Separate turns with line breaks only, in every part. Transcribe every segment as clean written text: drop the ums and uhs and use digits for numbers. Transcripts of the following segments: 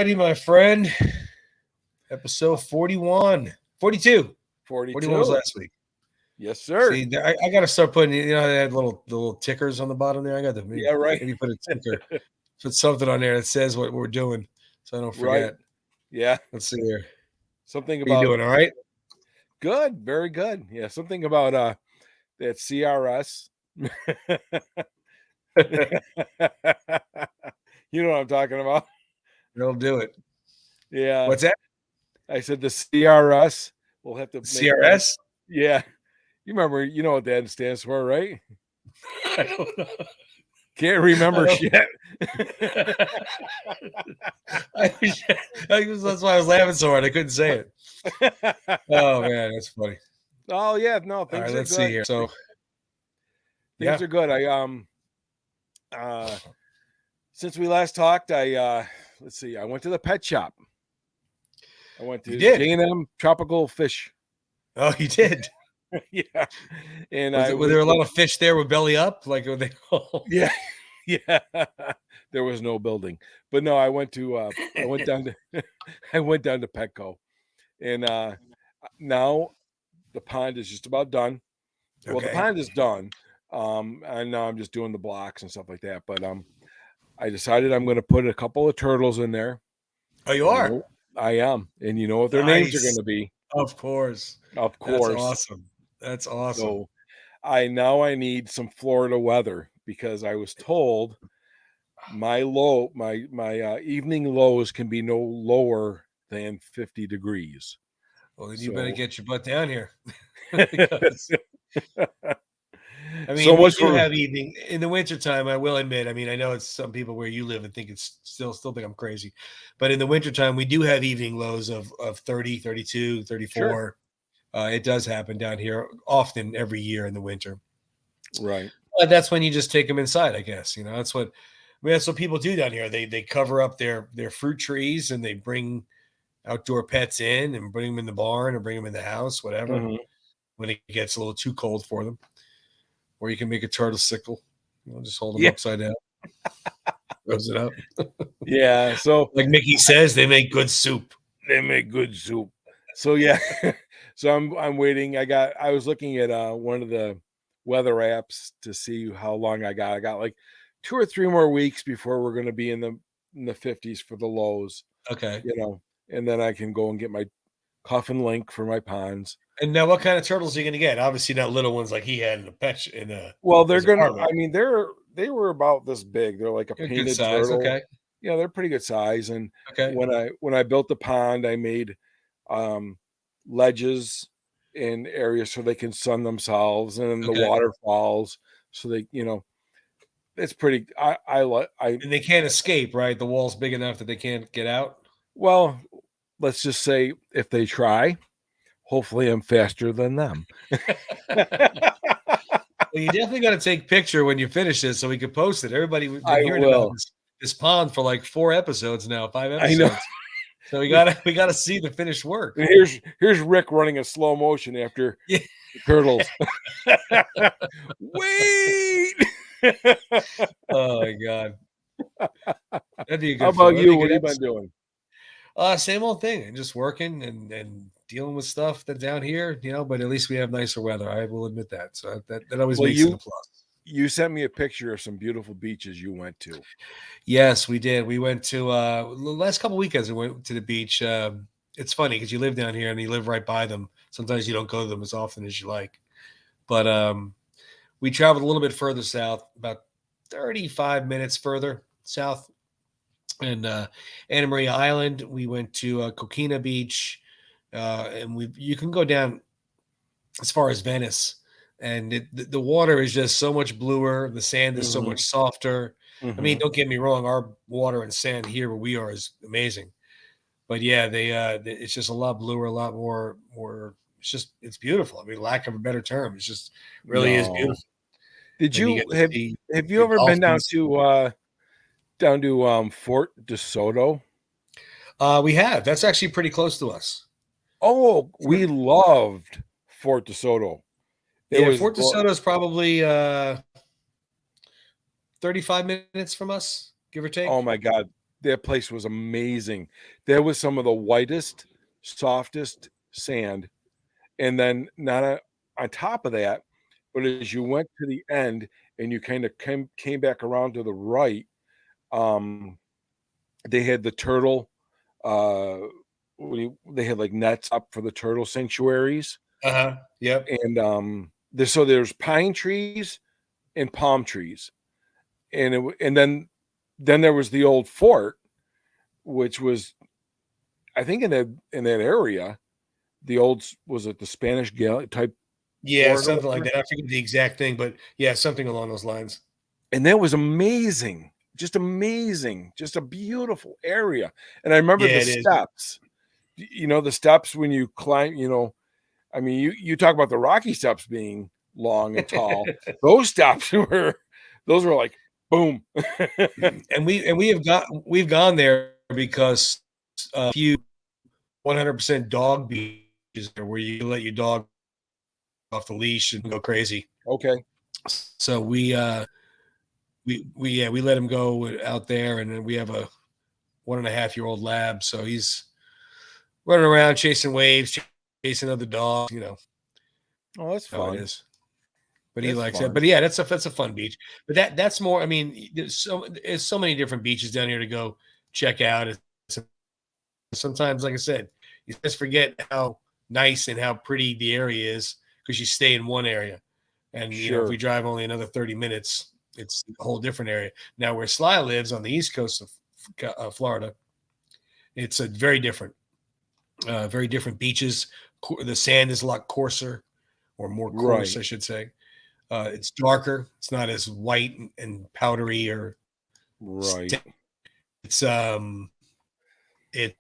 righty, my friend. Episode 41. 42. 41 was
42.
last week.
Yes, sir.
See, I got to start putting, they had the little tickers on the bottom there. I got to
Yeah, right.
maybe put a ticker, put something on there that says what we're doing so I don't
Right.
forget.
Yeah.
Let's see here.
Something
How you
about
doing? All right?
good, very good. Yeah, something about that CRS. You know what I'm talking about?
That'll do it.
Yeah.
What's that?
I said the CRS. We'll have to make that.
CRS?
Yeah. You remember, you know what that stands for, right?
I don't know.
Can't remember shit.
That's why I was laughing so hard. I couldn't say it. Oh, man, that's funny.
Oh, yeah. No,
All
things
right,
are
let's
good.
see here. So,
Things are good. Since we last talked, let's see, I went to the pet shop. I went to J&M Tropical Fish.
Oh, you did?
Yeah. And
were there a lot of fish there with belly up? Like, were they all...
Yeah. Yeah. There was no building. But no, I went down to Petco. And now the pond is just about done.
Okay.
Well, the pond is done. And now I'm just doing the blocks and stuff like that. But I decided I'm going to put a couple of turtles in there.
Oh, you are?
I am. And you know what their names are going to be?
Of course.
Of course.
That's awesome.
So I need some Florida weather because I was told my evening lows can be no lower than 50 degrees.
Well, then you better get your butt down here. I mean,
so
we do have evening in the wintertime. I will admit. I mean, I know it's some people where you live and think it's still think I'm crazy, but in the wintertime, we do have evening lows of 30, 32, 34. Sure. It does happen down here often every year in the winter.
Right.
But that's when you just take them inside, I guess. That's what people do down here. They cover up their fruit trees and they bring outdoor pets in and bring them in the barn or bring them in the house, whatever, when it gets a little too cold for them. Or you can make a turtle sickle. Just hold them upside down. Rose it up.
Yeah. So
like Mickey says, they make good soup.
So yeah. So I'm waiting. I was looking at one of the weather apps to see how long I got. I got like 2 or 3 more weeks before we're going to be in the 50s for the lows.
Okay.
And then I can go and get my coffin link for my ponds.
And now, what kind of turtles are you going to get? Obviously, not little ones like he had in a pet.
Well, they're going to. I mean, they were about this big. They're like a painted
size,
turtle.
Okay.
Yeah, they're pretty good size. And when I built the pond, I made ledges in areas so they can sun themselves, and the waterfalls, so they, it's pretty. And
they can't escape, right? The wall's big enough that they can't get out.
Well, let's just say if they try, hopefully I'm faster than them.
Well, you definitely got to take a picture when you finish this so we can post it. Everybody, we've been hearing about this pond for like 4 episodes now, 5 episodes. I know. So we gotta see the finished work.
And here's Rick running a slow motion after the turtles. Wait.
Oh my God. That'd be a good.
How about you? What have you been doing?
Same old thing. And just working and dealing with stuff that's down here, but at least we have nicer weather. I will admit that. So that always makes it a plus. You
sent me a picture of some beautiful beaches you went to.
Yes, we did. We went to the last couple of weekends. We went to the beach. It's funny because you live down here and you live right by them. Sometimes you don't go to them as often as you like. But we traveled a little bit further south, about 35 minutes further south. And Anna Maria Island, we went to Coquina Beach, and you can go down as far as Venice, and the water is just so much bluer. The sand is so much softer. I mean, don't get me wrong, our water and sand here where we are is amazing, but yeah, it's just a lot bluer, a lot more. It's beautiful. I mean, lack of a better term, it's just really is beautiful.
Did have you ever been down to Fort DeSoto?
We have. That's actually pretty close to us.
Oh, we loved Fort DeSoto.
Fort DeSoto is probably 35 minutes from us, give or take.
Oh my God. that place was amazing. There was some of the whitest, softest sand, and then not on top of that, but as you went to the end and you kind of came back around to the right, um, they had the turtle. Uh, they had like nets up for the turtle sanctuaries,
Uh-huh. Yep.
and there's pine trees and palm trees, and then there was the old fort, which was I think in that area, the old was it the Spanish Galley type
Yeah,
fort or
something like
whatever,
that. I forget the exact thing, but yeah, something along those lines.
and that was amazing, just a beautiful area. And I remember
Yeah,
the
it is.
steps. The steps when you climb. I mean, you talk about the Rocky steps being long and tall. Those steps those were like boom.
And we've gone there because a few 100% dog beaches there where you let your dog off the leash and go crazy.
Okay,
So we let him go out there, and then we have a 1.5-year-old lab, so he's running around chasing waves, chasing other dogs.
oh, that's
How it
fun.
is. But he
That's
likes it.
fun.
But yeah, that's a fun beach. But that's more. I mean, there's so many different beaches down here to go check out. Sometimes, like I said, you just forget how nice and how pretty the area is because you stay in one area. And if we
Sure.
drive only another 30 minutes, it's a whole different area. Now, where Sly lives on the east coast of Florida, it's a very different beaches. The sand is a lot coarser, or more coarse, I
Right.
should say. It's darker. It's not as white and powdery or
Right.
it's it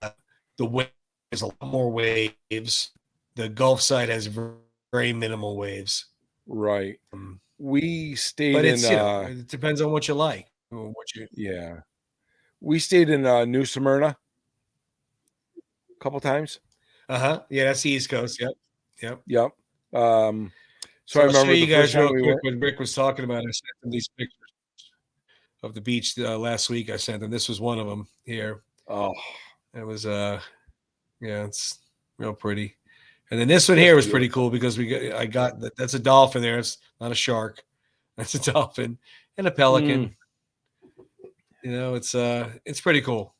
the wave is a lot more waves. The Gulf side has very minimal waves.
Right.
Um,
We stayed
but
in
it's it depends on what you like. What you
yeah. We stayed in New Smyrna a couple times.
Yeah, that's the East Coast. Yep, yep.
Yep. Um so I
So I'll show
remember the
you
first
guys
time
real
we
quick
went.
what Rick was talking about. I sent them these pictures of the beach last week. I sent them. This was one of them here.
Oh,
It was yeah, it's real pretty. And then this one
that's
here was pretty
beautiful.
cool because I got that's a dolphin there. It's not a shark. That's a dolphin and a
Mm,
pelican. It's pretty cool.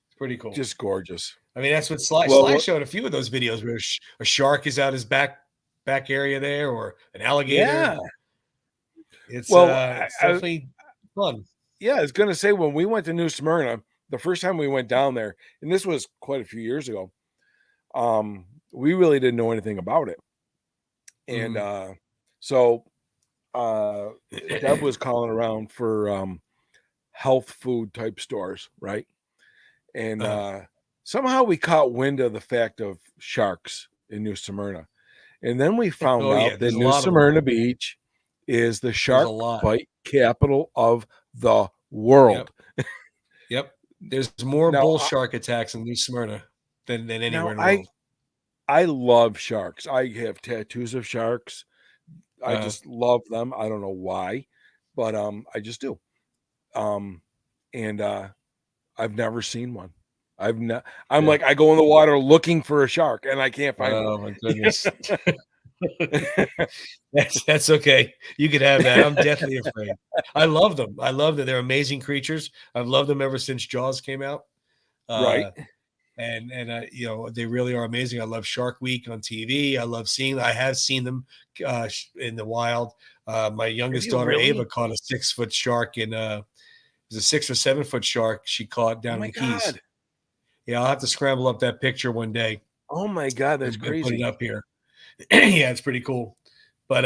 It's pretty cool.
just gorgeous.
I mean, that's what Sly
Well,
showed a few of those videos where a shark is out his back area there, or an
yeah.
alligator. It's
Well,
it's definitely fun.
yeah, I was gonna say when we went to New Smyrna, the first time we went down there, and this was quite a few years ago, we really didn't know anything about it. And
Mhm.
so uh Deb was calling around for health food type stores, right? And
uh,
somehow we caught wind of the fact of sharks in New Smyrna. And then we found
oh yeah,
out that
there's a
New
lot of them.
Smyrna Beach is the
There's a
shark
lot.
bite capital of the
Yep,
world.
yep. There's more
Now,
bull shark attacks in New Smyrna than
now
anywhere in the
I
world.
I love sharks. I have tattoos of sharks. I
Uh,
just love them. I don't know why, but I just do. Um and I've never seen one. I'm
yeah.
like I go in the water looking for a shark and I can't find one.
Oh my goodness. That's okay. You could have that. I'm deathly afraid. I love them. I love that they're amazing creatures. I've loved them ever since Jaws came out.
Right?
Uh, and they really are amazing. I love Shark Week on TV. I love seeing. I have seen them in the wild. My
Have
youngest
you
daughter Ava
really?
caught a 6 foot shark it was a 6 or 7 foot shark she caught
Oh
down in
my
the Keys.
god.
Yeah, I'll have to scramble up that picture one day
Oh my god, that's
and put it
crazy.
up here. Yeah, it's pretty cool. But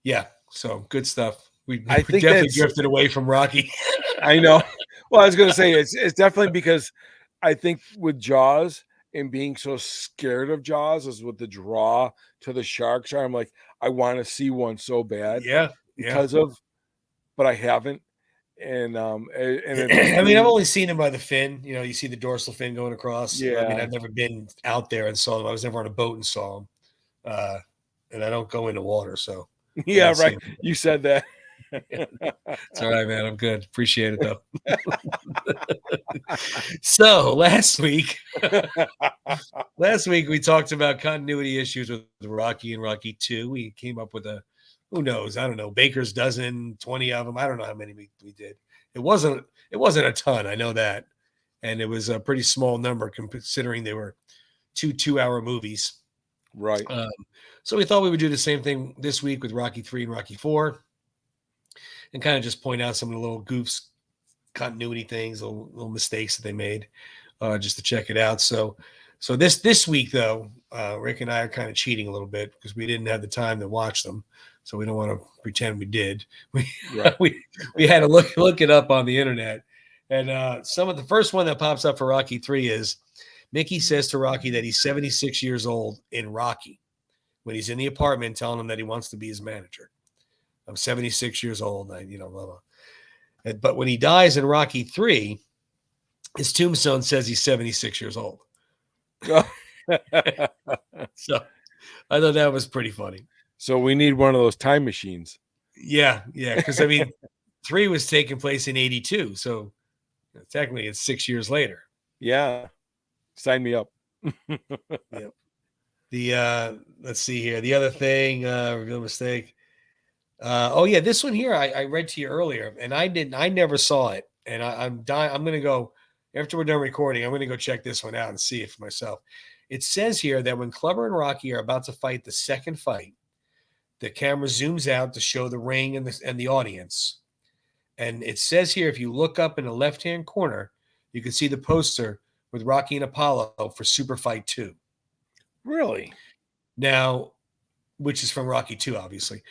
yeah, so good stuff. We,
I
we
think
definitely
that's
drifted away from Rocky.
I know. Well, I was gonna say it's definitely because I think with Jaws and being so scared of Jaws is what the draw to the sharks are. I'm like, I want to see one so bad
Yeah, yeah.
because of, but I haven't. And it's
I mean, I've
being
only seen him by the fin. You see the dorsal fin going across. I mean,
yeah.
I've never been out there and saw them. I was never on a boat and saw them. Uh, and I don't go into water, so I
Yeah,
haven't seen
right.
them.
You said that.
It's all right, man. I'm good. Appreciate it though. So last week we talked about continuity issues with Rocky and Rocky 2. We came up with a, who knows, I don't know, baker's dozen, 20 of them. I don't know how many we did. It wasn't a ton, I know that. And it was a pretty small number considering they were 2 2-hour movies.
Right.
Um, so we thought we would do the same thing this week with Rocky 3 and Rocky 4 and kind of just point out some of the little goofs, continuity things, little mistakes that they made, just to check it out. So this week though, Rick and I are kind of cheating a little bit because we didn't have the time to watch them, so we don't want to pretend we did. We
Right.
we had to look it up on the internet, and some of the first one that pops up for Rocky 3 is Mickey says to Rocky that he's 76 years old in Rocky when he's in the apartment telling him that he wants to be his manager. I'm 76 years old. Blah, blah. But when he dies in Rocky 3, his tombstone says he's 76 years old. So I thought that was pretty funny.
So we need one of those time machines.
Yeah. Because I mean, 3 was taking place in 82. So technically it's 6 years later.
Yeah. Sign me up.
Yep. Let's see here. The other thing, real mistake. Oh yeah, this one here I read to you earlier, and I never saw it, and I'm dying. I'm gonna go after we're done recording. I'm gonna go check this one out and see it for myself. It says here that when Clubber and Rocky are about to fight the second fight, the camera zooms out to show the ring and the audience, and it says here if you look up in the left hand corner, you can see the poster with Rocky and Apollo for Super Fight 2.
Really?
Now, which is from Rocky 2, obviously.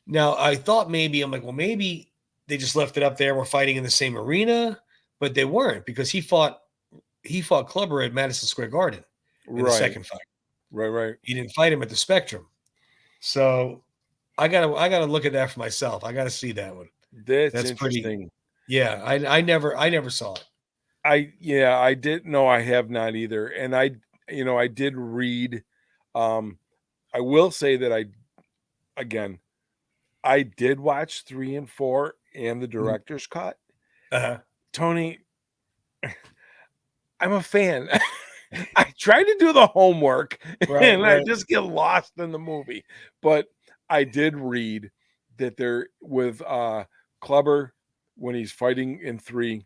Now, I thought I'm like, well, maybe they just left it up there. We're fighting in the same arena, but they weren't because he fought Clubber at Madison Square Garden in the second fight.
Right.
He didn't fight him at the Spectrum. So I gotta look at that for myself. I gotta see that one.
That's
pretty.
interesting.
Yeah, I never saw it.
I did. No, I have not either. And I did read. I will say that I did watch 3 and 4 and the director's cut.
Uh-huh.
Tony, I'm a fan. I try to do the homework and I just get lost in the movie. But I did read that there with Clubber when he's fighting in 3,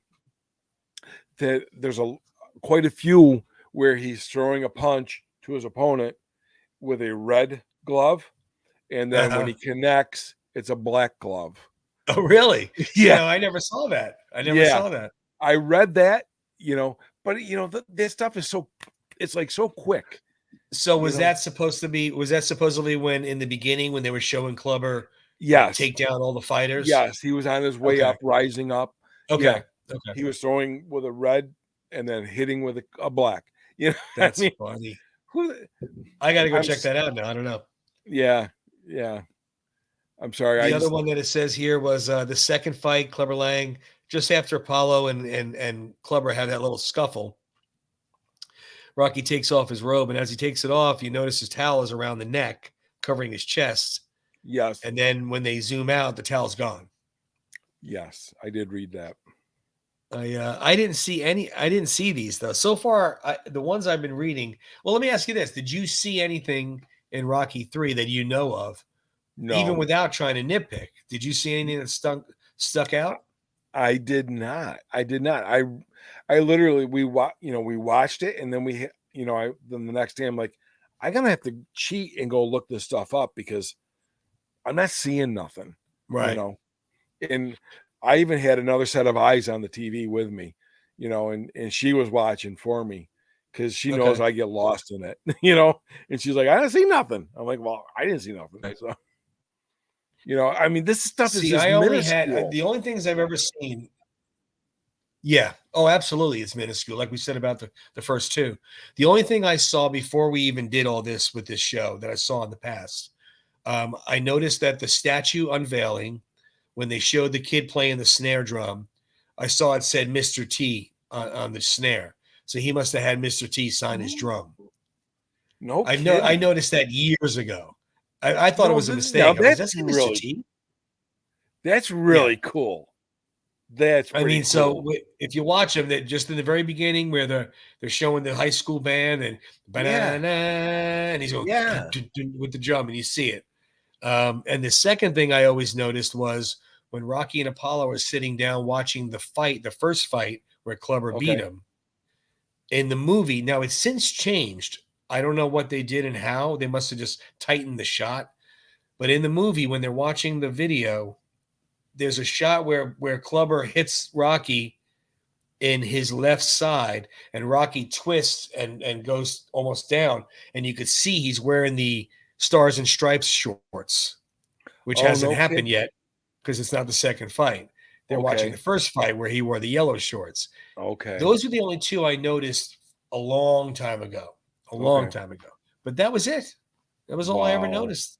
that there's quite a few where he's throwing a punch to his opponent with a red glove, and then when he connects, it's a black glove.
Oh, really?
Yeah,
I never saw that. I never saw that.
I read that, but this stuff is it's like so quick.
So was that supposedly when in the beginning when they were showing Clubber take down all the fighters?
Yes, he was on his way up, rising up.
Okay.
He was throwing with a red and then hitting with a black.
That's funny. I got to go check that out now. I don't know.
Yeah. I'm sorry.
The other one that it says here was the second fight, Clubber Lang, just after Apollo and Clubber had that little scuffle. Rocky takes off his robe, and as he takes it off, you notice his towel is around the neck, covering his chest.
Yes.
And then when they zoom out, the towel's gone.
Yes, I did read that.
I didn't see these though. So far, the ones I've been reading. Well, let me ask you this: did you see anything in Rocky 3 that you know of?
No.
Even without trying to nitpick, did you see anything that stuck out?
I did not. I literally we watched it, and then then the next day I'm like, I'm gonna have to cheat and go look this stuff up because I'm not seeing nothing.
Right.
And I even had another set of eyes on the TV with me, and she was watching for me because she knows I get lost in it, and she's like, I didn't see nothing. I'm like, well, I didn't see nothing. Right. So, I mean, this stuff is just minuscule.
The only things I've ever seen. Yeah. Oh, absolutely. It's minuscule. Like we said about the first 2. The only thing I saw before we even did all this with this show that I saw in the past, I noticed that the statue unveiling, when they showed the kid playing the snare drum, I saw it said Mr. T on the snare. So he must have had Mr. T sign his drum.
No,
I noticed that years ago. I thought it was a mistake. That's really Mr. T.
That's
Yeah.
really cool. That's
I
pretty
mean, so
cool.
if you watch them, that just in the very beginning where they're showing the high school band and
Yeah.
banana, and he's going dun,
Yeah.
dun, dun, with the drum, and you see it. And the second thing I always noticed was when Rocky and Apollo are sitting down watching the fight, the first fight where Clubber beat
Okay.
him in the movie. Now it's since changed. I don't know what they did and how. They must have just tightened the shot. But in the movie, when they're watching the video, there's a shot where Clubber hits Rocky in his left side, and Rocky twists and goes almost down, and you could see he's wearing the Stars and Stripes shorts, which
Oh,
hasn't
no
happened
kidding.
yet because it's not the second fight. They're watching the
Okay.
first fight where he wore the yellow shorts.
Okay.
Those are the only two I noticed a long time ago, a long
Okay.
time ago. But that was it. That was all I ever
Wow.
noticed.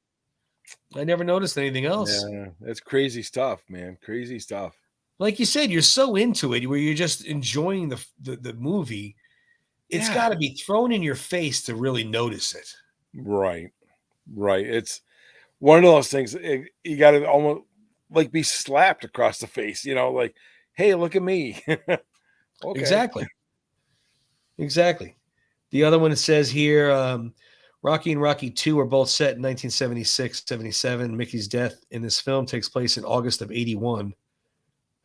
I never noticed anything else.
Yeah. That's crazy stuff, man. Crazy stuff.
Like you said, you're so into it where you're just enjoying the movie. It's
Yeah.
got to be thrown in your face to really notice it.
Right. Right. It's one of those things you got to almost like be slapped across the face, like, hey, look at me. Okay.
Exactly. Exactly. The other one it says here, Rocky and Rocky 2 are both set in 1976, 77. Mickey's death in this film takes place in August of 81.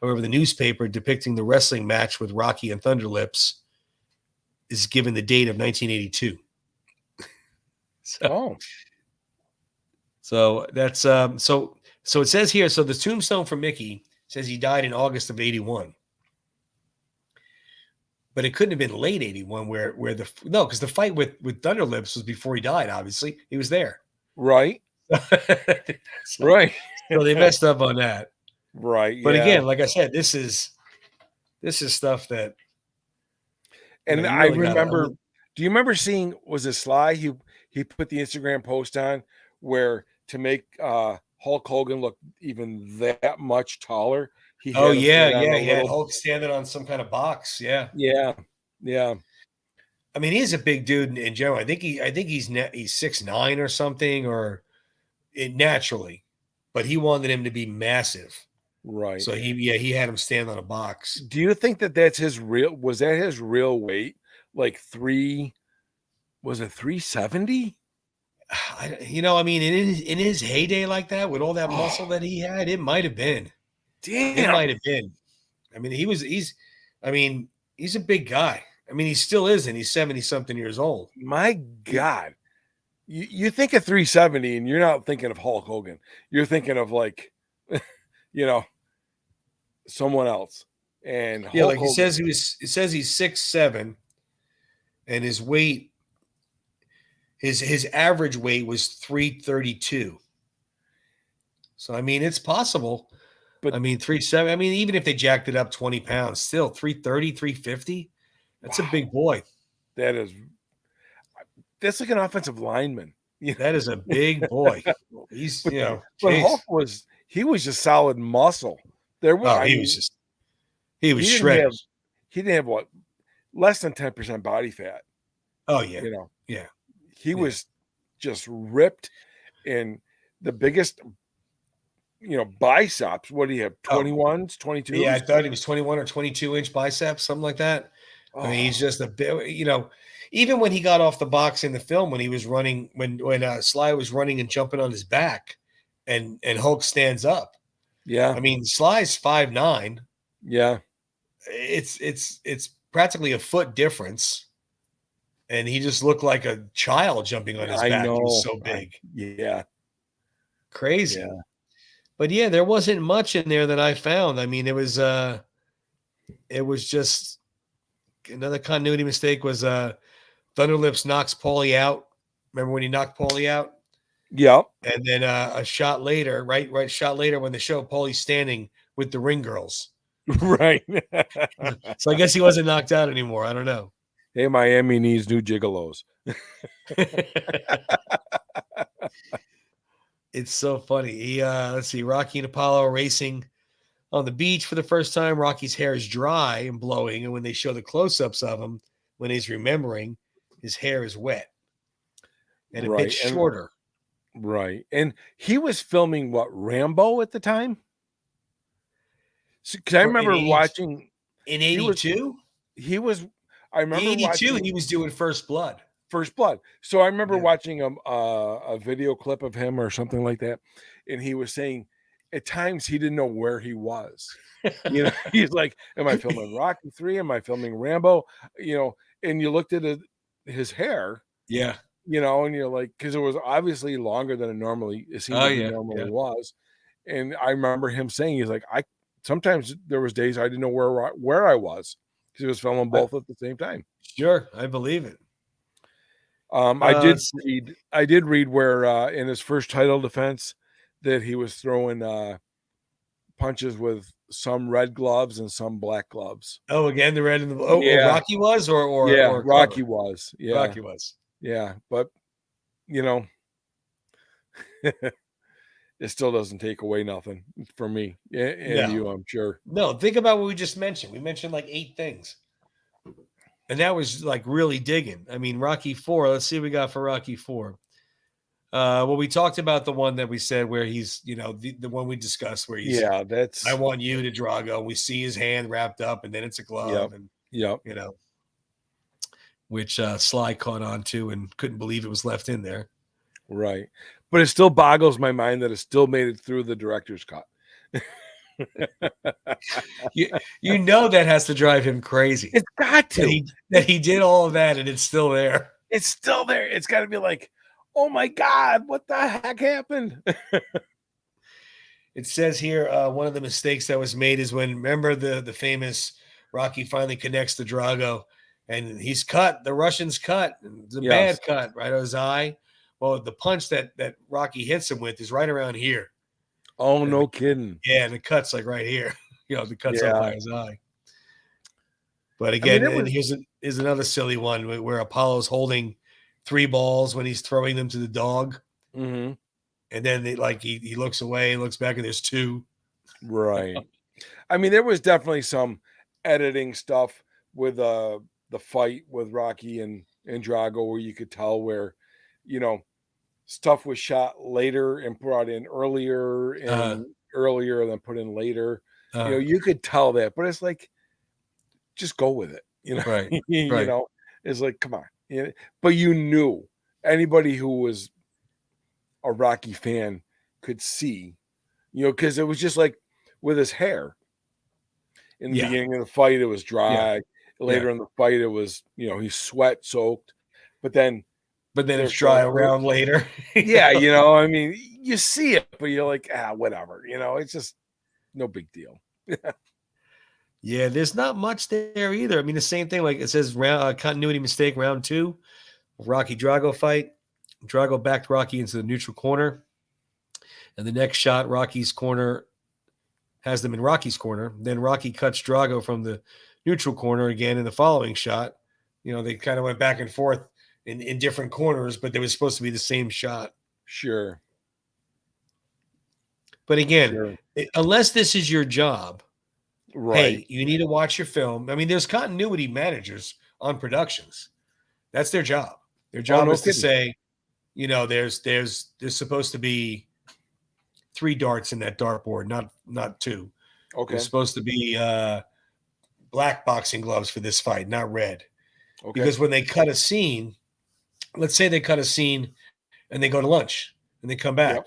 However, the newspaper depicting the wrestling match with Rocky and Thunder Lips is given the date of 1982. So,
Oh,
so that's so it says here. So the tombstone for Mickey says he died in August of 81, but it couldn't have been late 81 where the no, because the fight with Thunder Lips was before he died. Obviously, he was there.
right.
so,
Right.
so they messed up on that.
Right.
But
Yeah.
again, like I said, this is stuff that
And
you
I
really got
remember,
to.
do you remember seeing, was it Sly? He put the Instagram post on where to make Hulk Hogan look even that much taller, he
Oh
had him
yeah,
stand on
yeah.
a
He had
little.
Hulk standing on some kind of box. Yeah.
Yeah. Yeah.
I mean, he's a big dude in general. I think he's 6'9" or something, or naturally, but he wanted him to be massive.
Right.
So he had him stand on a box.
Do you think that that's his real, was that his real weight? Like was it 370?
I mean, in his heyday like that, with all that muscle
Oh,
that he had, it might have been. It
damn.
might have been. I mean, I mean, he's a big guy. I mean, he still is, and he's 70 something years old.
My
He-
God. You think of 370 and you're not thinking of Hulk Hogan. You're thinking of like, you know, someone else. And
yeah,
Hulk
like
Hogan,
it says he's 6'7", and his average weight was 332. So I mean, it's possible.
but
I mean, 370. I mean, even if they jacked it up 20 pounds, still 330, 350. That's a big
wow,
boy.
that is that's like an offensive lineman. You
That is a big boy. He's,
but
jeez.
Hulk he was just solid muscle. There were
Oh,
I mean,
he was
he didn't
shredded.
have he didn't have what, less than 10% body fat,
Oh yeah,
you know.
yeah,
He
yeah.
was just ripped and the biggest, biceps. What do you have?
Oh
21s,
yeah, I
22s?
thought he was 21 or 22-inch biceps, something like that. I mean, he's
Oh,
just a bit. Even when he got off the box in the film, when he was running, when Sly was running and jumping on his back, and Hulk stands up.
yeah.
I mean, Sly's 5'9".
Yeah.
It's practically a foot difference, and he just looked like a child jumping on his
I
back. He was
know.
so big,
Yeah.
crazy.
Yeah.
But yeah, there wasn't much in there that I found. I mean, it was just another continuity mistake was Thunderlips knocks Paulie out. Remember when he knocked Paulie out?
Yep.
And then a shot later, right shot later when they show Paulie's standing with the ring girls.
Right.
So I guess he wasn't knocked out anymore. I don't know.
Hey, Miami needs new gigolos.
It's so funny. Let's see, Rocky and Apollo are racing on the beach for the first time. Rocky's hair is dry and blowing, and when they show the close-ups of him, when he's remembering, his hair is wet and a bit
Right. And
shorter.
right. And he was filming what, Rambo at the time? Because I
for
remember watching.
in
He was
82?
he was. I
In
remember
82,
watching
he was doing First Blood.
First Blood. So I remember
Yeah.
watching a video clip of him or something like that, and he was saying at times he didn't know where he was. He's like, "Am I filming Rocky 3? Am I filming Rambo?" And you looked at his hair,
Yeah.
and you're like, because it was obviously longer than it seemed
Oh,
to be
yeah,
normally
yeah.
was. And I remember him saying, he's like, I sometimes there was days I didn't know where I was because he was filming
I
both at the same time.
Sure, I believe it.
I did
Let's see.
read where in his first title defense that he was throwing punches with some red gloves and some black gloves.
Oh, again, the red and the
Yeah,
Rocky was
yeah,
or
Rocky
Carver?
was. Yeah,
Rocky was.
yeah, but you know, it still doesn't take away nothing for me and
No.
you, I'm sure.
No, think about what we just mentioned. We mentioned like 8 things. And that was like really digging. I mean, Rocky 4, let's see what we got for Rocky 4. Well, we talked about the one that we said where he's, the one we discussed where he's,
Yeah,
I
that's
want you to Drago. We see his hand wrapped up and then it's a
yep,
glove and,
yep,
you know, which Sly caught on to and couldn't believe it was left in there.
right. But it still boggles my mind that it still made it through the director's cut.
You, that has to drive him crazy
It's got
that
to.
he did all of that and it's still there.
It's still there. It's got to be like, oh my God, what the heck happened?
It says here one of the mistakes that was made is when, remember the famous Rocky finally connects to Drago and he's cut. The Russian's cut. It's a
Yes.
bad cut right on his eye. Well, the punch that Rocky hits him with is right around here.
Oh,
And
no kidding.
and the cut's like right here. The cut's up
Yeah.
by his eye. But
I mean,
again,
it
and
was,
here's another silly one where Apollo's holding 3 balls when he's throwing them to the dog.
mhm,
And then he looks away, looks back, and there's 2.
right. I mean, there was definitely some editing stuff with the fight with Rocky and Drago where you could tell where, you know, stuff was shot later and brought in earlier
Uh,
and earlier and then put in later.
uh,
You could tell that, but it's like just go with it.
right,
You
right.
know, it's like come on. But you knew anybody who was a Rocky fan could see, because it was just like with his hair in the
Yeah,
beginning of the fight, it was
yeah,
dry.
yeah.
Later in the fight, it was, he's sweat soaked. But then
But then
they're
it's dry
showing,
around later.
yeah, I mean, you see it, but you're like, whatever, it's just no big deal.
Yeah, there's not much there either. I mean, the same thing. Like it says, round continuity mistake, round 2, Rocky Drago fight. Drago backed Rocky into the neutral corner, and the next shot, Rocky's corner has them in Rocky's corner. Then Rocky cuts Drago from the neutral corner again in the following shot. They kind of went back and forth in different corners, but they were supposed to be the same shot.
Sure.
But again,
Sure.
unless this is your job,
Right.
hey, you need to watch your film. I mean, there's continuity managers on productions. That's their job. Their
Oh,
job
no
is to
kidding.
say, there's supposed to be 3 darts in that dartboard, not 2. There's
Okay.
supposed to be black boxing gloves for this fight, not red.
Okay.
Because when they cut a scene, let's say they cut a scene and they go to lunch and they come
Yep.
back.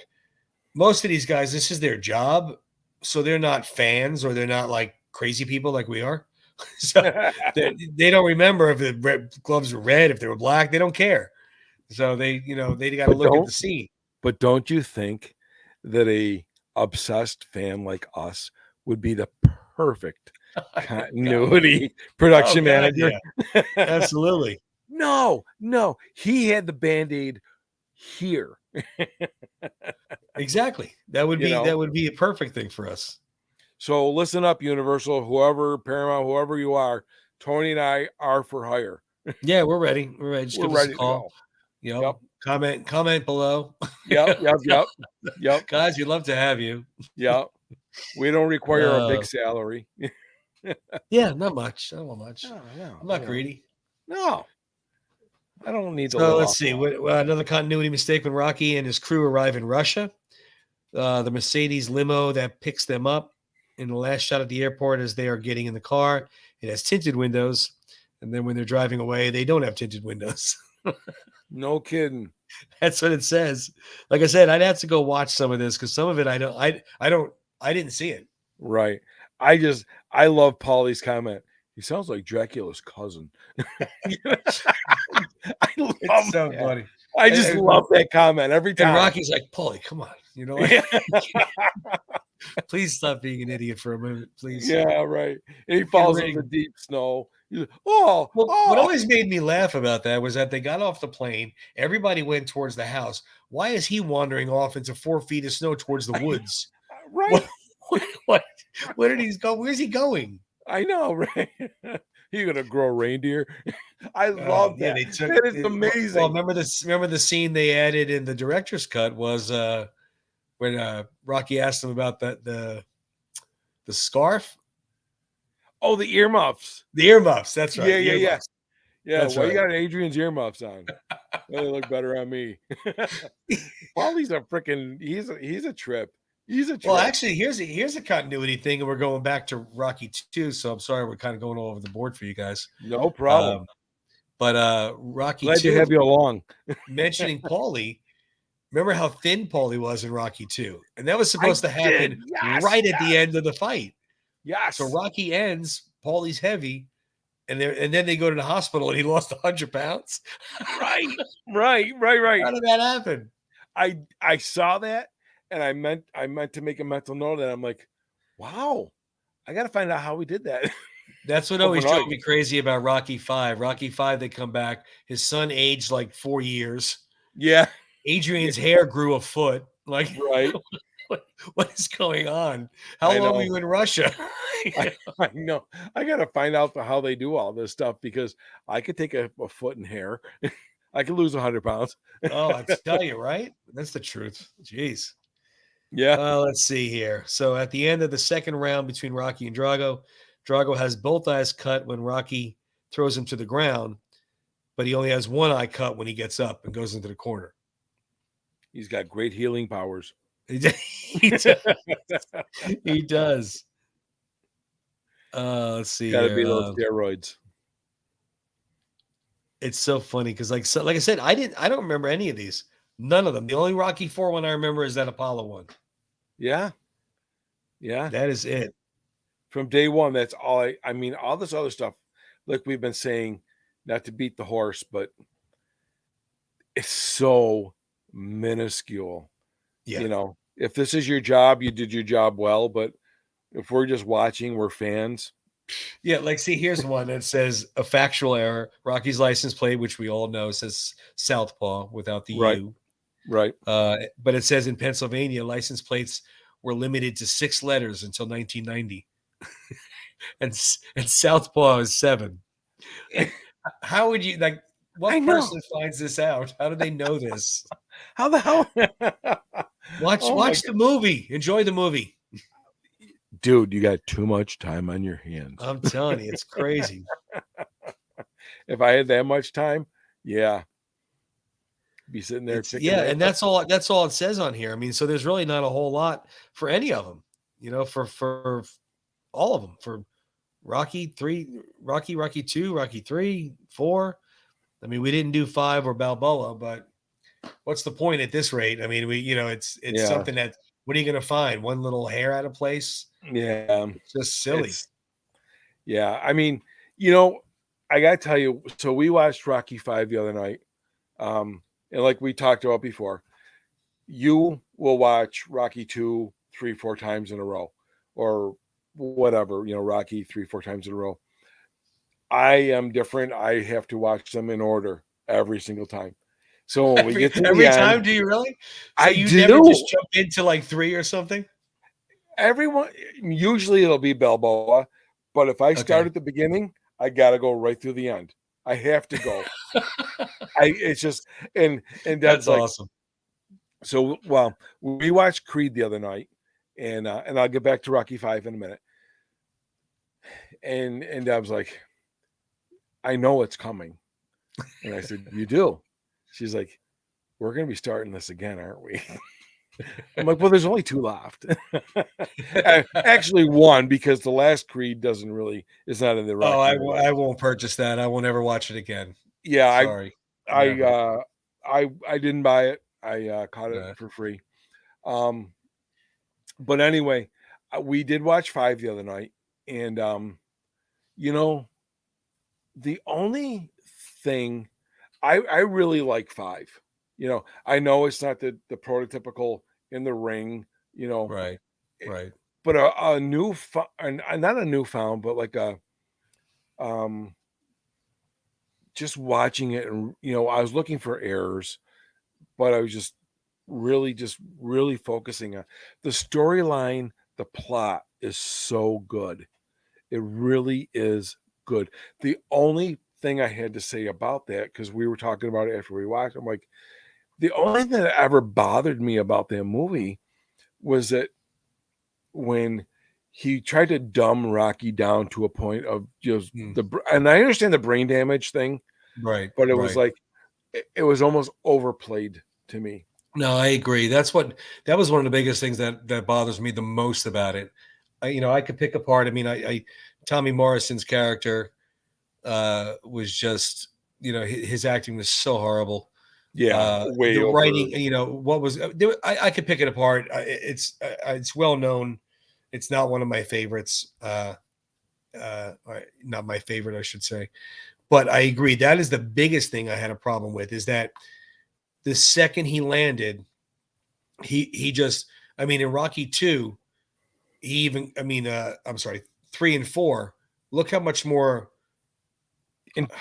Most of these guys, this is their job, so they're not fans or they're not like crazy people like we are. So they don't remember if the gloves were red, if they were black, they don't care. So they got to
but
look at
don't
the scene.
but don't you think that a obsessed fan like us would be the perfect
Oh God.
continuity
Oh
production
God,
manager?
yeah. Absolutely.
No, he had the band-aid here.
Exactly.
you know
That would be a perfect thing for us.
so listen up, Universal, whoever, Paramount, whoever you are. Tony and I are for hire.
Yeah, we're ready. We're ready. Just
We're
give us a
ready to
call.
go. Yep.
Comment below.
Yep.
Guys, we'd love to have you.
Yep. We don't require a
Uh,
big salary.
yeah, not much. I don't want much.
No,
I'm not greedy.
no, I don't need to
So
live
let's
off
see.
that.
Another continuity mistake when Rocky and his crew arrive in Russia. The Mercedes limo that picks them up in the last shot at the airport as they are getting in the car. It has tinted windows, and then when they're driving away, they don't have tinted windows.
No kidding.
That's what it says. Like I said, I'd have to go watch some of this because some of it I didn't see it.
Right. I love Paulie's comment. He sounds like Dracula's cousin. I
It's
love
so
that.
funny.
I
And,
just
and,
love that comment every
and
time.
Rocky's like, Paulie, come on,
Yeah,
please stop being an idiot for a moment, please.
yeah, right. And he
You can
falls into the
ring.
deep snow. He's like, oh,
Well, what
oh,
always made me laugh about that was that they got off the plane. Everybody went towards the house. Why is he wandering off into 4 feet of snow towards the woods? What?
right.
What? Where did he go? Where's he going?
I know, right? You're gonna grow reindeer. I love
Yeah,
that.
they took.
That is
Well,
amazing.
remember this? Remember the scene they added in the director's cut was when Rocky asked him about the scarf,
Oh, the earmuffs.
the earmuffs. That's right,
Yeah,
the
yeah, yeah.
earmuffs.
Yeah.
That's
Why you
right.
got Adrian's earmuffs on? Well, they look better on me. Paulie's a freaking he's a trip. He's a
Well,
trip.
actually, here's a continuity thing, and we're going back to Rocky 2. So I'm sorry we're kind of going all over the board for you guys.
No problem.
Um, but Rocky
Glad to
2,
have you along.
mentioning Paulie, remember how thin Paulie was in Rocky 2? And that was
I
supposed to
did.
happen
Yes,
right at the
yes,
end of the fight. So
yes.
Rocky ends, Paulie's heavy, and then they go to the hospital and he lost 100 pounds.
Right, right, right, right.
How did that happen?
I saw that and I meant to make a mental note and I'm like, wow, I gotta find out how we did that
That's what always drove
overnight.
me crazy about Rocky 5. Rocky 5, they come back. His son aged like 4 years.
Yeah, yeah,
Adrian's hair grew a foot. Like,
right.
what is going on? How
I
long were
know.
you in Russia?
I, I know. I gotta find out how they do all this stuff because I could take a foot in hair. I could lose 100 pounds.
Oh, I tell you, right? That's the truth. Jeez.
Yeah,
Let's see here. So at the end of the second round between Rocky and Drago, Drago has both eyes cut when Rocky throws him to the ground, but he only has one eye cut when he gets up and goes into the corner.
he's got great healing powers.
He does. He does. Let's see
Got to
here.
be those steroids.
It's so funny because, like I said, I don't remember any of these. None of them. The only Rocky 4 one I remember is that Apollo one.
Yeah, yeah.
That is it.
From day one, that's all. I mean, all this other stuff, like we've been saying, not to beat the horse, but it's so minuscule.
Yeah.
If this is your job, you did your job well. But if we're just watching, we're fans.
Yeah, like see, here's one that says a factual error. Rocky's license plate, which we all know, says Southpaw without the
Right,
U.
right.
But it says in Pennsylvania, license plates were limited to 6 letters until 1990, and Southpaw is 7. Like, how would you like?
I
What
know.
person finds this out? How do they know this?
How the hell?
Watch
Oh my
watch
god,
the movie. Enjoy the movie.
dude, you got too much time on your hands.
I'm telling you, it's crazy.
If I had that much time, yeah, be sitting there
It's
picking
yeah,
that
and
up.
that's all it says on here. I mean, so there's really not a whole lot for any of them, for all of them, for Rocky 3, Rocky 2, Rocky 3, 4. I mean, we didn't do 5 or Balboa, but what's the point at this rate? I mean, it's
Yeah,
something that what are you going to find? One little hair out of place?
yeah.
It's just silly.
It's yeah. I mean, you know, I gotta tell you. So we watched Rocky 5 the other night, and like we talked about before, you will watch Rocky 2 3 4 times in a row, or whatever. Rocky 3 4 times in a row. I am different. I have to watch them in order every single time. So when we
Every
get to the
every
end,
time, do you really? So
I
you never just
do.
jump into like 3 or something?
Everyone usually it'll be Balboa, but if I start
Okay.
at the beginning, I gotta go right through the end. I have to go. It's just and Deb's
That's
like,
awesome.
so well, we watched Creed the other night, and I'll get back to Rocky 5 in a minute. And Deb's like, I know it's coming. And I said, you do? She's like, we're gonna be starting this again, aren't we? I'm like, well, there's only two left. Actually, one because the last Creed doesn't really is not in the
Oh,
Rocky universe.
I won't purchase that. I will never watch it again.
Yeah,
Sorry,
I
never.
uh, I didn't buy it. I caught it
Uh,
for free. Um, but anyway, we did watch five the other night, and you know, the only thing I really like five. I know it's not the prototypical in the ring, you know,
right,
eh,
right.
but a new not a newfound, but like a um just watching it, and I was looking for errors, but I was just really focusing on the storyline. The plot is so good. It really is good. The only thing I had to say about that, because we were talking about it after we watched, I'm like, the only thing that ever bothered me about that movie was that when he tried to dumb Rocky down to a point of just
Mm,
and I understand the brain damage thing,
right,
but it was
right.
like it was almost overplayed to me.
No, I agree. That was one of the biggest things that bothers me the most about it. I could pick apart. I mean, I Tommy Morrison's character was just, his acting was so horrible.
Yeah, way
The
over.
writing, what was I could pick it apart. It's well known. It's not one of my favorites. Not my favorite, I should say. But I agree. That is the biggest thing I had a problem with, is that the second he landed, he just, I mean, in Rocky 2, he even, I mean, I'm sorry, 3 and 4, look how much more
In-
like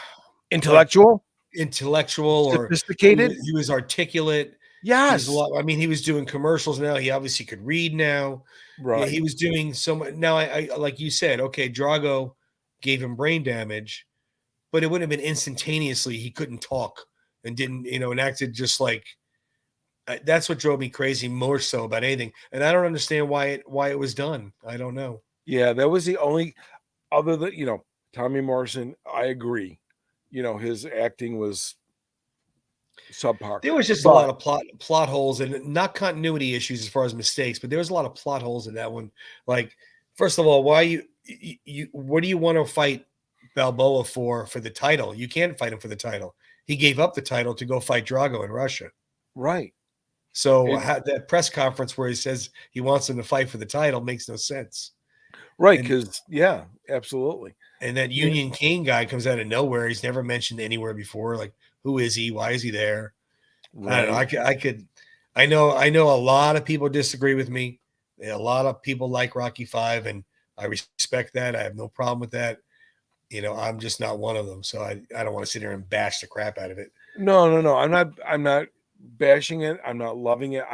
Intellectual,
intellectual, or
sophisticated.
he was articulate. He was a
Yes,
lot, I mean, he was doing commercials now. He obviously could read now. Yeah,
right,
he was doing so much. Now, I like you said, okay, Drago gave him brain damage, but it wouldn't have been instantaneously. He couldn't talk and didn't, and acted just like, that's what drove me crazy more so about anything. And I don't understand why it was done. I don't know.
yeah. That was the only other than Tommy Morrison. I agree. His acting was subpar,
There was just a
but
lot of plot holes and not continuity issues as far as mistakes, but there was a lot of plot holes in that one. Like, first of all, why you what do you want to fight Balboa for the title? You can't fight him for the title. He gave up the title to go fight Drago in Russia.
right,
So
it,
that press conference where he says he wants him to fight for the title makes no sense.
right,
And
because yeah, absolutely,
that
yeah,
Union King guy comes out of nowhere. He's never mentioned anywhere before. Like, who is he? Why is he there? I don't know.
right,
I know a lot of people disagree with me. A lot of people like Rocky 5, and I respect that. I have no problem with that. I'm just not one of them. So I don't want to sit here and bash the crap out of it.
no, no, no. I'm not bashing it. I'm not loving it.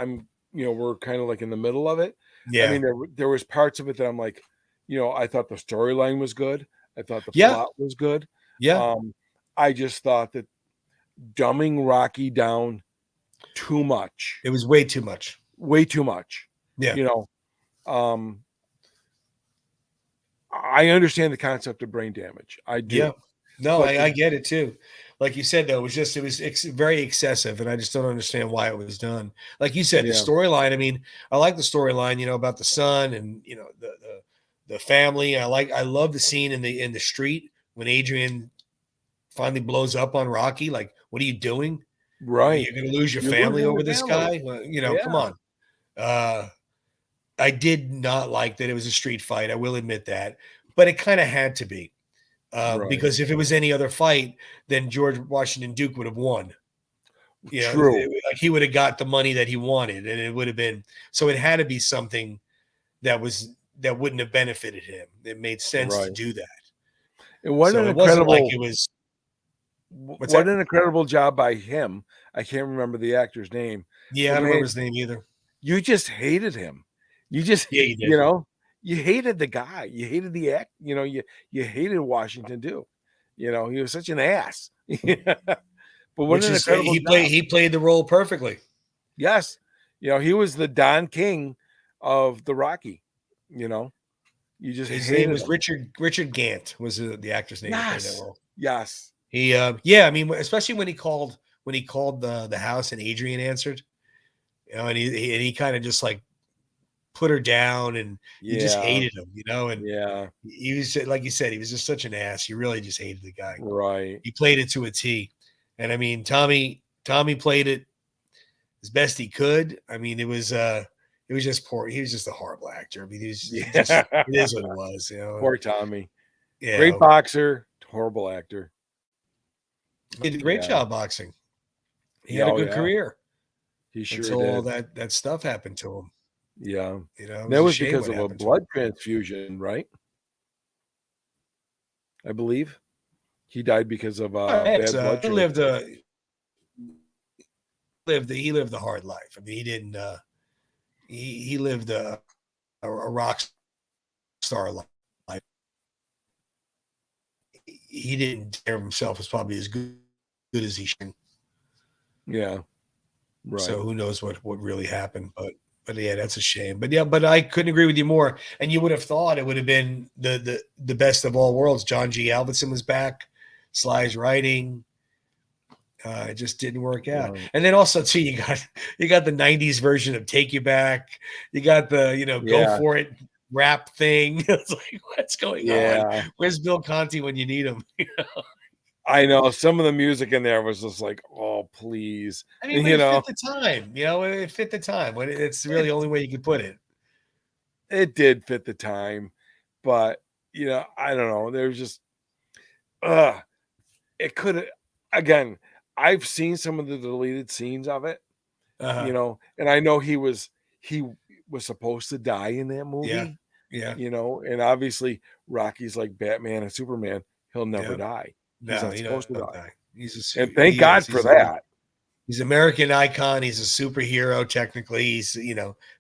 We're kind of like in the middle of it. I
Yeah.
mean, there was parts of it that I'm like, I thought the storyline was good. I thought the
Yeah.
plot was good.
Yeah.
Um, I just thought that dumbing Rocky down too much,
It was way too much.
way too much.
Yeah.
You know, um, I understand the concept of brain damage. I
Yeah.
do,
No,
but
I get it too. Like you said, though, it was very excessive, and I just don't understand why it was done. Like you said, the
yeah,
storyline. I mean, I like the storyline, about the son and the family. I love the scene in the street when Adrian finally blows up on Rocky. Like, what are you doing?
right.
You're going to lose your
You're
family
losing the
over this
family.
guy? Well, come
Yeah,
on. Uh, I did not like that it was a street fight. I will admit that, but it kind of had to be.
right.
Because if it was any other fight, then George Washington Duke would have won.
True.
Like, he would have got the money that he wanted, and it would have been, so it had to be something that wouldn't have benefited him. It made sense to
Right.
do that.
And what
So
an
it wasn't like
incredible
it was, what's
what
that?
an incredible job by him. I can't remember the actor's name,
Yeah,
but
I don't remember
man,
his name either.
you just hated him. You just,
Yeah, he
you
did.
know, you hated the guy. You hated the act. You hated Washington too. He was such an ass. But what
Which
an
is,
incredible job.
he played the role perfectly.
Yes. He was the Don King of the Rocky. You know, you just
His name
hated
was
him.
Richard Gant, was the actor's name that played that
Yes.
role.
Yes.
Yeah, I mean, especially when he called the house and Adrian answered. and he kind of just like put her down, and you just
Yeah.
hated him, and
Yeah.
he was like you said, he was just such an ass. You really just hated the guy.
Right.
He played it to a T, and I mean Tommy played it as best he could. I mean it was just poor. He was just a horrible actor. I mean he just
Yeah.
it is what it was,
Poor Tommy. Great
Yeah,
boxer, horrible actor.
he did a great
Yeah.
job boxing. He
Yeah.
had a
Oh,
good
yeah.
career
He sure
until all
did.
that stuff happened to him.
Yeah.
It
That
was a
was
shame
because
what
of a
happened to him.
blood transfusion, right? I believe he died because of
It's,
bad blood
he
transfusion.
lived a hard life. I mean, he didn't. He lived a rock star life. He didn't take care of himself as probably as good as he should.
Yeah. Right.
So who knows what really happened? But yeah, that's a shame. But yeah, but I couldn't agree with you more. And you would have thought it would have been the best of all worlds. John G. Alvinson was back. Sly's writing. It just didn't work out.
Right.
And then also too, you got the '90s version of "Take You Back." You got the "Go
Yeah.
for It" rap thing. It's like, what's going on?
Yeah.
Where's Bill Conti when you need him?
I know some of the music in there was just like, oh, please.
I mean,
And,
but it fit the time. It fit the time. When it's really
it
the only way you could put it.
it did fit the time, but I don't know. There's just uh it could have again, I've seen some of the deleted scenes of it,
Uh-huh.
and I know he was supposed to die in that
Yeah.
movie,
Yeah.
and obviously Rocky's like Batman and Superman. He'll never
Yeah.
die. He's
No,
not
he
supposed to
doesn't
die.
die.
And thank
He is.
God for that.
He's American icon. He's a superhero. Technically,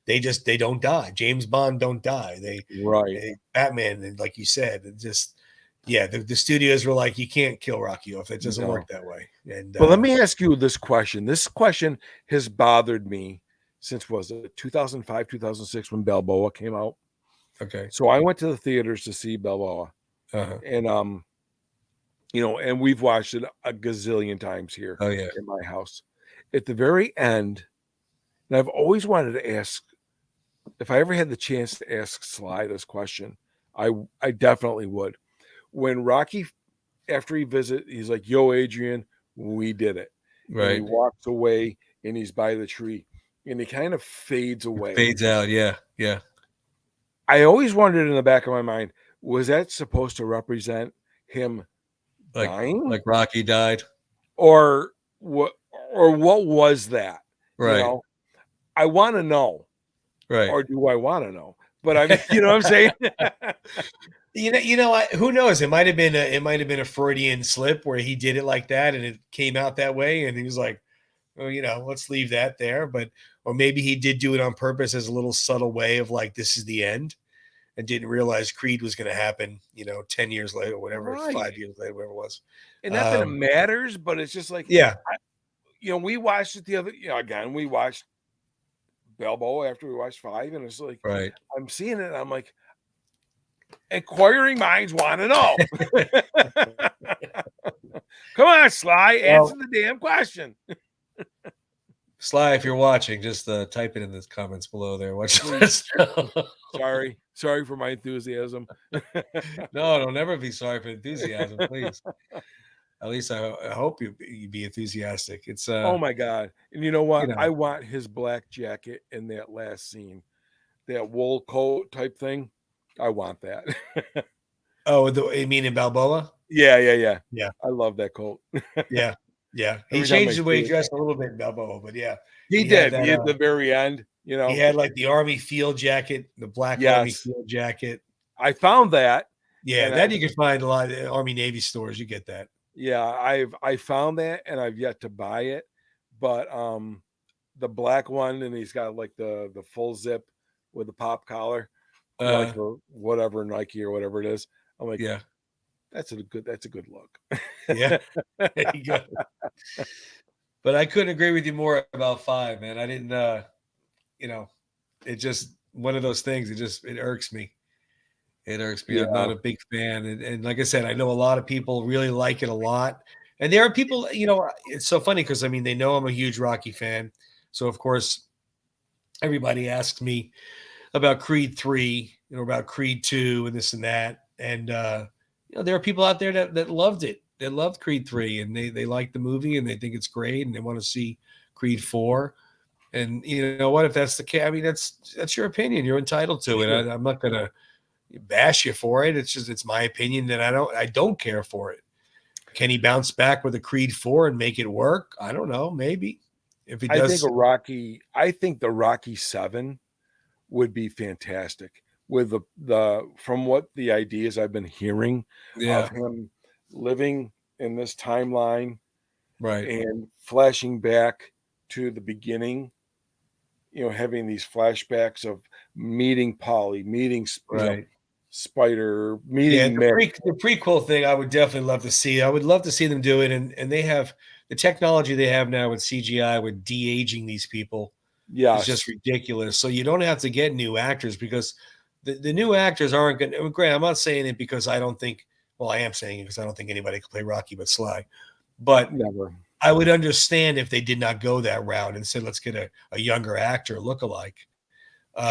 they don't die. James Bond don't die.
Right.
Batman, and like you said, it just yeah, the studios were like, you can't kill Rocky off. It doesn't work
No.
that way. And
But let me ask you this question. This question has bothered me since was it 2005, 2006 when Balboa came out.
okay,
So I went to the theaters to see Balboa,
uh-huh.
and and we've watched it a gazillion times here
Oh yeah,
in my house. At the very end, and I've always wanted to ask if I ever had the chance to ask Sly this question, I definitely would. When Rocky, after he's like, "Yo, Adrian, we did it," and he
right.
walks away, and he's by the tree, and he kind of fades
It
away.
fades out. Yeah, yeah.
I always wondered in the back of my mind, was that supposed to represent him
Like
dying,
like Rocky died.
or what? Or what was that? You
Right,
know, I want to know,
right.
or do I want to know? But I mean, you know what I'm saying?
Who knows? It might have been a Freudian slip where he did it like that, and it came out that way, and he was like, "Well, let's leave that there." But or maybe he did do it on purpose as a little subtle way of like, this is the end, and didn't realize Creed was going to happen. 10 years later, whatever,
Right.
5 years later, whatever it was.
And not that it
Um,
matters, but it's just like,
yeah,
we watched it the other, again, we watched Balboa after we watched five, and it's like,
right.
I'm seeing it, and I'm like, inquiring minds want to know. Come on, Sly, answer
Well,
the damn question.
Sly, if you're watching, just type it in the comments below there. Watch
Please.
this. No,
Sorry for my enthusiasm.
don't never be sorry for enthusiasm, please. At least I hope you be enthusiastic. It's
Oh my God. And you know what?
you know
I want his black jacket in that last scene, that wool coat type thing. I want that.
Oh, you mean in Balboa?
Yeah.
Yeah,
I love that coat.
yeah, yeah. He
Every time I
changed the way
see
he
it.
dressed a little bit in Balboa, but yeah,
He
he had
did.
that.
He at the very end,
He had like the army field jacket, the black army
yes.
field jacket.
I found that.
Yeah,
And
that you can find a lot of Army Navy stores. You get that.
I found that, and I've yet to buy it. But the black one, and he's got like the full zip with the pop collar, like
Uh,
for whatever Nike or whatever it is. I'm like,
yeah,
that's a good look.
yeah. There you go. But I couldn't agree with you more about five, man. I didn't. You know, it just one of those things. It irks me. It irks me. I'm not
Yeah.
a big fan, and like I said, I know a lot of people really like it a lot. And there are people. It's so funny because I mean they know I'm a huge Rocky fan, so of course. everybody asks me about Creed 3, about Creed 2 and this and that. And there are people out there that loved it. They loved Creed 3 and they like the movie and they think it's great and they want to see Creed 4. And you know what? If that's the case, I mean that's your opinion. You're entitled to it.
Sure.
I'm not gonna bash you for it. It's my opinion that I don't care for it. Can he bounce back with a Creed 4 and make it work? I don't know. Maybe if he does.
I think the Rocky 7 would be fantastic with the from what the ideas I've been hearing of
Yeah.
him living in this timeline
Right.
and flashing back to the beginning, having these flashbacks of meeting Polly, meeting,
Right.
Spider,
Yeah,
meeting
the
Mick.
prequel thing I would definitely love to see. I would love to see them do it, and they have the technology they have now with CGI with de-aging these people is just
Yes,
ridiculous. So you don't have to get new actors because the new actors aren't going to. Grant, I'm not saying it because I don't think. Well, I am saying it because I don't think anybody could play Rocky but Sly. But
never.
I would understand if they did not go that route and said, let's get a younger actor look-alike.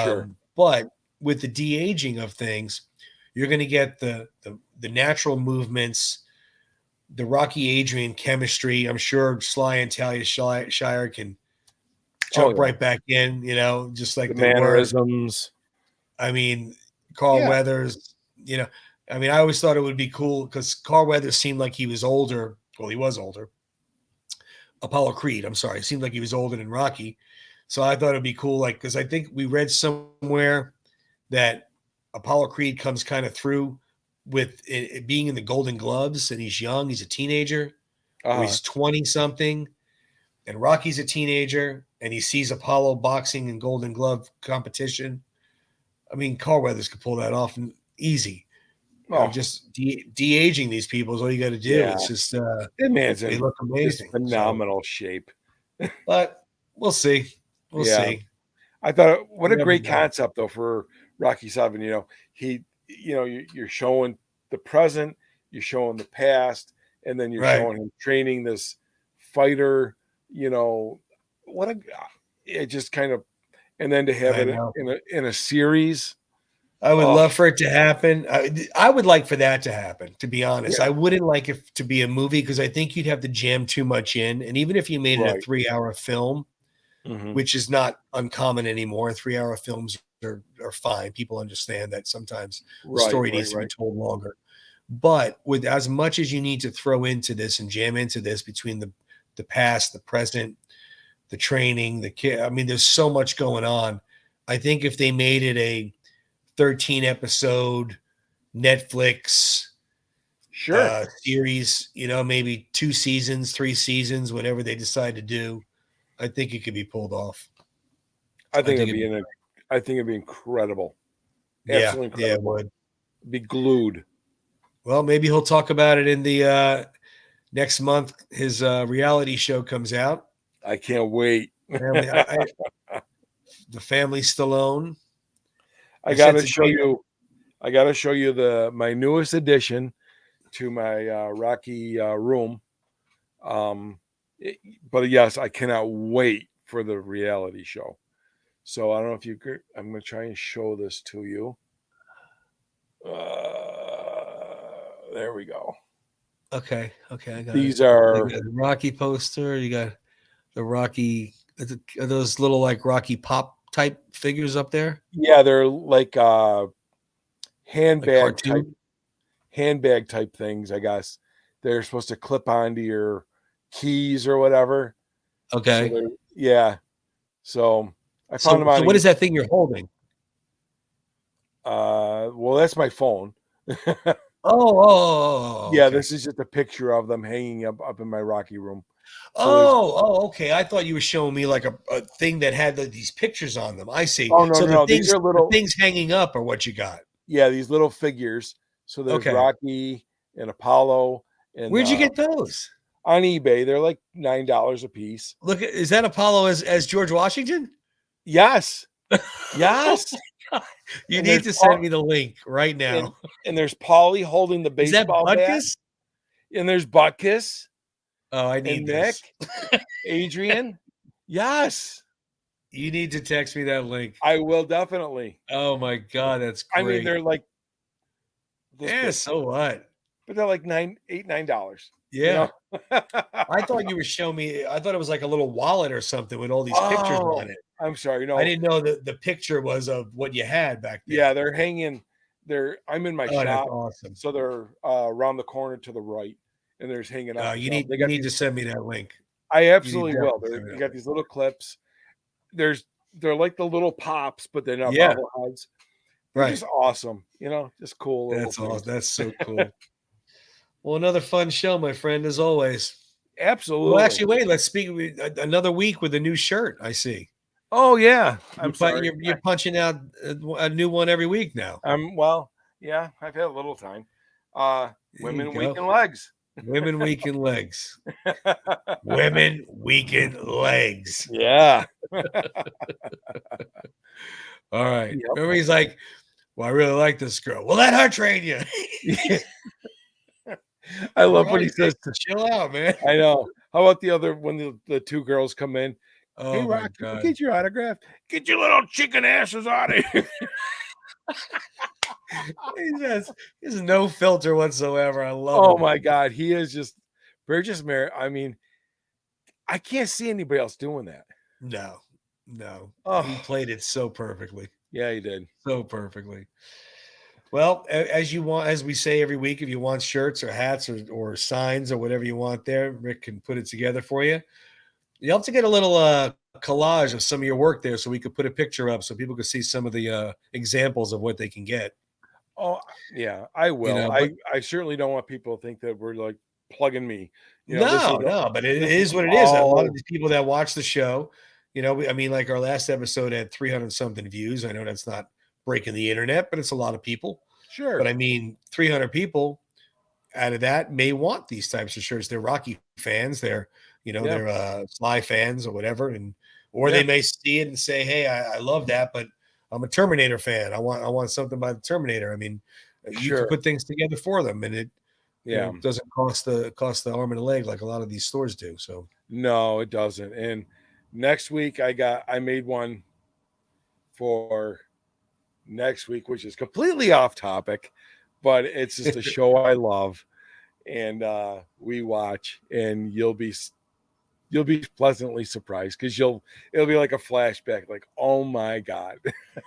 Sure.
But with the de-aging of things, you're going to get the natural movements, the Rocky Adrian chemistry. I'm sure Sly and Talia Shire can
Oh
jump
yeah.
right back in, just
The
like they were.
mannerisms.
I mean, Carl
Yeah.
Weathers, I mean, I always thought it would be cool because Carl Weathers seemed like he was older. Well, he was older. Apollo Creed, I'm sorry, seemed like he was older than Rocky. So I thought it'd be cool, like, because I think we read somewhere that Apollo Creed comes kind of through with it being in the Golden Gloves, and he's young, he's a teenager, or
Uh-huh.
he's 20 something, and Rocky's a teenager, and he sees Apollo boxing in Golden Glove competition. I mean, Carl Weathers could pull that off easy.
Oh
Just de-aging these people is all you got to do.
yeah.
It's just
That man's
they
in
look
just
amazing. So,
phenomenal shape.
but we'll see. We'll
Yeah.
see.
I thought what
You
a
never
great
know.
concept though for Rocky 7. He, you're showing the present, you're showing the past, and then you're
Right.
showing him training this fighter. You know, what a it just kind of, and then to have
I
it
know.
in a series.
I would
Oh
love for it to happen. I would like for that to happen, to be honest.
yeah,
I wouldn't like it to be a movie because I think you'd have to jam too much in. And even if you made it a
right.
3 hour film,
Hmm.
which is not uncommon anymore, 3 hour films are fine. People understand that sometimes the
Right,
story
right,
needs to be
right.
told longer. But with as much as you need to throw into this and jam into this between the past, the present, the training, the kid, I mean, there's so much going on. I think if they made it a 13 episode Netflix
Sure.
series, maybe 2 seasons, 3 seasons, whatever they decide to do, I think it could be pulled off.
I
I
think
think
it'd
it'd
be
be,
I think it'd be incredible.
yeah,
Absolutely
yeah, it
incredible.
would.
Be glued.
Well, maybe he'll talk about it in the next month. His reality show comes out.
I can't wait.
Family, the Family Stallone.
I
I
got
said
to
to
show
Dana,
you. I got to show you my newest addition to my Rocky room. Um, it- but yes, I cannot wait for the reality show. So I don't know if you could. I'm going to try and show this to you. There we go.
okay, I got it.
These
You
are
got a Rocky poster. You got the Rocky, are those little like Rocky pop type figures up there,
yeah, they're like
like
handbag type
cartoon.
handbag type things. I guess they're supposed to clip onto your keys or whatever. So
Okay.
they're yeah. So I found
So
them on.
what is that thing you're holding?
Well, that's my phone. Yeah,
Okay.
this is just a picture of them hanging up in my Rocky room. So there's
Okay. I thought you were showing me like a thing that had these pictures on them. I see.
oh no
So
no no these are
the
little
things hanging up are what you got.
yeah these little figures. So there's
Okay.
Rocky and Apollo and
Where'd you get those?
on eBay they're like $9 a piece.
Look, is that Apollo as George Washington?
Yes,
Oh
yes.
my God. You
And
need to send me the link right
and,
now.
and there's Paulie holding the
Is that
baseball bat,
Butkus?
and there's Butkus
Oh, I
and
need
Mick,
this.
Adrian. Yes,
You need to text me that link.
I will definitely.
Oh my god, that's
I mean,
great.
they're like this
Yeah,
big,
so what?
but they're like $9. You
Yeah.
know?
I thought you were showing me I thought it was like a little wallet or something with all these pictures on
Oh,
it.
I'm sorry.
I
No,
didn't know that the picture was of what you had back
yeah,
there.
they're hanging. I'm in my
Oh, that's
shop,
awesome.
so they're around the corner to the right, and they're just hanging off the
You
shelf.
need
They
you
got
need to
these.
send me that link.
I
You need to
absolutely will.
definitely send me
They
that
got
link.
these little clips. They're like the little pops, but they're not
Yeah,
bobbleheads. They're
right.
just awesome. Just cool little
That's awesome.
things.
That's so cool. Well, another fun show, my friend, as always. Well,
Absolutely.
actually, wait. Let's speak another week with a new shirt. I see.
Oh yeah. I'm sorry.
You're punching out a new one every week now.
Well, yeah, I've had a little time.
There you
Women
go.
weaken legs.
Women weaken legs. Women weaken legs.
Yeah.
All right.
Yep.
Remember, he's like, "Well, I really like this girl. Well, let her train you."
I
All
love what
right,
he
Nick,
says.
chill out, man.
I know. How about the other when the two girls come in? Hey,
Oh my
Rock, can I
god.
get your autograph? Get your little chicken asses out of here.
He's no filter whatsoever. I love
Oh
him.
my God. He is just Burgess Meredith. I mean, I can't see anybody else doing that.
No, no. He
Oh,
played it so perfectly.
yeah, he did.
So perfectly. Well, as you want, as we say every week, if you want shirts or hats or signs or whatever you want there, Rick can put it together for you. You have to get a little collage of some of your work there so we could put a picture up so people could see some of the examples of what they can get.
Oh, yeah, I
You
will.
know,
I
but
I certainly don't want people to think that we're like plugging me.
no, no, but it
This is
is what it is. A lot of
all
these people that watch the show, I mean, like our last episode had 300 something views. I know that's not breaking the internet, but it's a lot of people. But
sure.
I mean, 300 people out of that may want these types of shirts. They're Rocky fans.
Yeah.
They're Sly fans or whatever, or they
Yeah.
may see it and say, "Hey, I love that, but I'm a Terminator fan. I want something by the Terminator." I mean, you can
Sure.
put things together for them, and it
Yeah.
doesn't cost the arm and a leg like a lot of these stores do. So
No, it doesn't. And next week I made one for next week, which is completely off topic, but it's just a show I love and we watch, and you'll be pleasantly surprised because it'll be like a flashback, like, oh my God.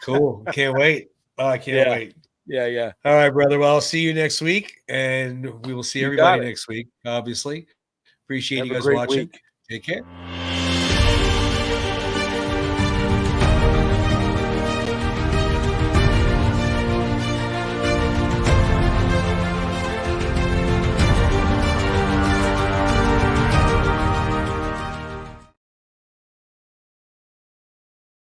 cool. Can't wait. Oh, I can't
Yeah.
wait.
Yeah. Yeah.
All right, brother. Well, I'll see you next week, and we will see
You got
everybody
it.
next week. Obviously, appreciate
Have
you
a
guys
great
watching.
week.
Take care.